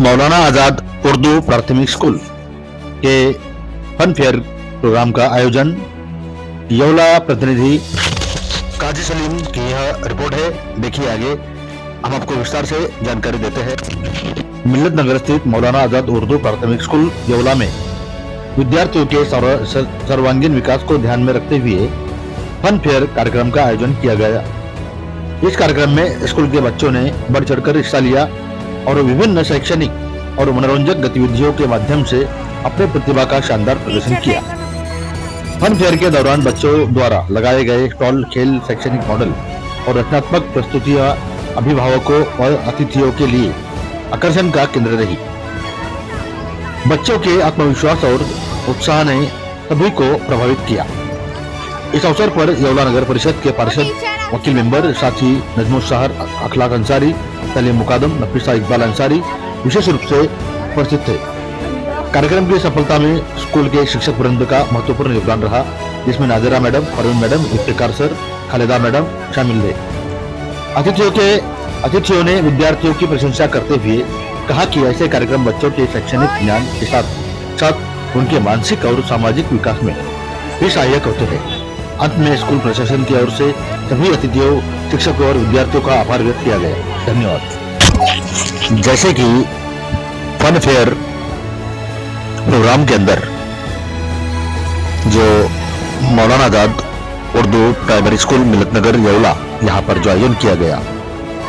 मौलाना आजाद उर्दू प्राथमिक स्कूल के fun fair programme का आयोजन। येवला प्रतिनिधि काजी सलीम की यह रिपोर्ट है। देखिए आगे हम आपको विस्तार से जानकारी देते हैं। मिल्लत नगर स्थित मौलाना आजाद उर्दू प्राथमिक स्कूल येवला में विद्यार्थियों के सर्वांगीण विकास को ध्यान में रखते हुए फन फेयर कार्यक्रम का आयोजन किया गया। इस कार्यक्रम में स्कूल के बच्चों ने बढ़ चढ़कर हिस्सा लिया और विभिन्न शैक्षणिक और मनोरंजक गतिविधियों के माध्यम से अपने प्रतिभा का शानदार प्रदर्शन किया। फन फेयर के दौरान बच्चों द्वारा लगाए गए स्टॉल, खेल, शैक्षणिक मॉडल और रचनात्मक प्रस्तुतियां अभिभावकों और अतिथियों के लिए आकर्षण का केंद्र रही। बच्चों के आत्मविश्वास और उत्साह ने सभी को प्रभावित किया। इस अवसर पर येवला नगर परिषद के पार्षद, वकील मेंबर, साथी नजमुल अखलाक अंसारी, सलीम मुकादम, नफीसा इकबाल अंसारी विशेष रूप से उपस्थित थे। कार्यक्रम की सफलता में स्कूल के शिक्षक वृंद का महत्वपूर्ण योगदान रहा, जिसमें Nazira madam, Parveen madam, Iftikhar sir, Khalida madam शामिल थे। अतिथियों ने विद्यार्थियों की प्रशंसा करते हुए कहा कि ऐसे कार्यक्रम बच्चों के शैक्षणिक ज्ञान के साथ साथ उनके मानसिक और सामाजिक विकास में भी सहायक होते हैं। अंत में स्कूल प्रशासन की ओर से सभी अतिथियों, शिक्षकों और विद्यार्थियों का आभार व्यक्त किया गया। धन्यवाद। जैसे कि फन फेयर प्रोग्राम के अंदर जो मौलाना आजाद उर्दू प्राइमरी स्कूल मिल्लत नगर येवला यहाँ पर जो आयोजन किया गया,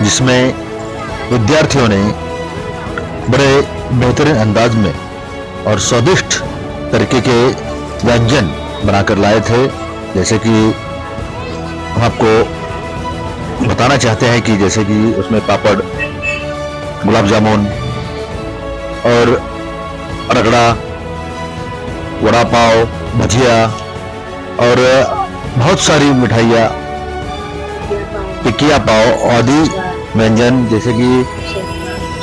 जिसमें विद्यार्थियों ने बड़े बेहतरीन अंदाज में और स्वादिष्ट तरीके के व्यंजन बनाकर लाए थे। जैसे कि हम आपको बताना चाहते हैं कि जैसे कि उसमें पापड़, गुलाब जामुन और रगड़ा, वड़ा पाव, भजिया और बहुत सारी मिठाइयाँ, टिकिया पाव आदि व्यंजन, जैसे कि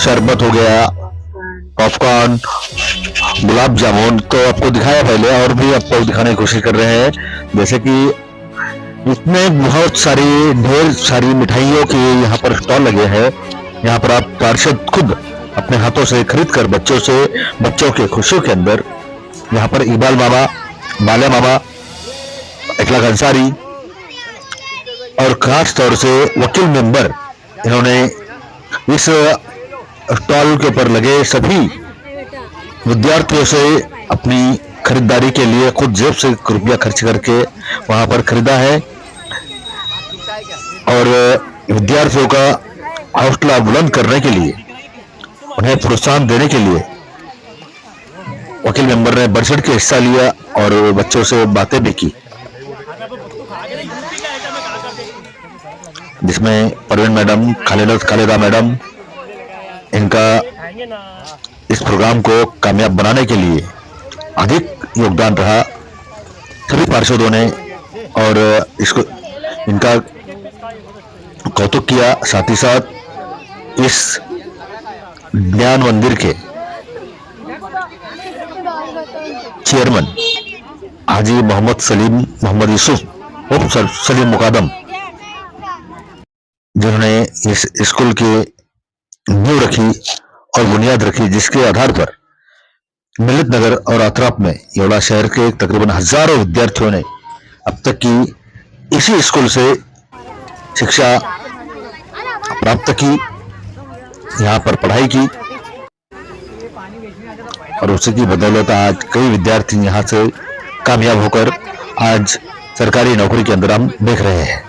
शरबत हो गया, पॉपकॉर्न, गुलाब जामुन तो आपको दिखाया पहले, और भी आपको दिखाने की कोशिश कर रहे हैं। जैसे कि इसमें बहुत सारी ढेर सारी मिठाइयों के यहाँ पर स्टॉल लगे हैं। यहाँ पर आप पार्षद खुद अपने हाथों से खरीद कर बच्चों के खुशियों के अंदर यहाँ पर इकबाल मामा, बाला मामा, अखलाक अंसारी और खास तौर से वकील मेंबर, इन्होंने इस स्टॉल के ऊपर लगे सभी विद्यार्थियों से अपनी खरीदारी के लिए खुद जेब से रुपया खर्च करके वहां पर खरीदा है और विद्यार्थियों का हौसला बुलंद करने के लिए, उन्हें प्रोत्साहन देने के लिए वकील मेंबर ने बढ़ चढ़ के हिस्सा लिया और बच्चों से बातें भी की, जिसमें परवीन मैडम, खालिदा मैडम, इनका इस प्रोग्राम को कामयाब बनाने के लिए अधिक योगदान रहा। सभी पार्षदों ने और इसको इनका कौतुक किया। साथ ही साथ इस ज्ञान मंदिर के चेयरमैन हाजी मोहम्मद यूसुफ उर्फ सलीम मुकादम, जिन्होंने इस स्कूल की नींव रखी और बुनियाद रखी, जिसके आधार पर मिल्लत नगर और अतराफ में येवला शहर के तकरीबन हजारों विद्यार्थियों ने अब तक की इसी स्कूल से शिक्षा प्राप्त की, यहाँ पर पढ़ाई की और उसी की बदौलत आज कई विद्यार्थी यहाँ से कामयाब होकर आज सरकारी नौकरी के अंदर हम देख रहे हैं।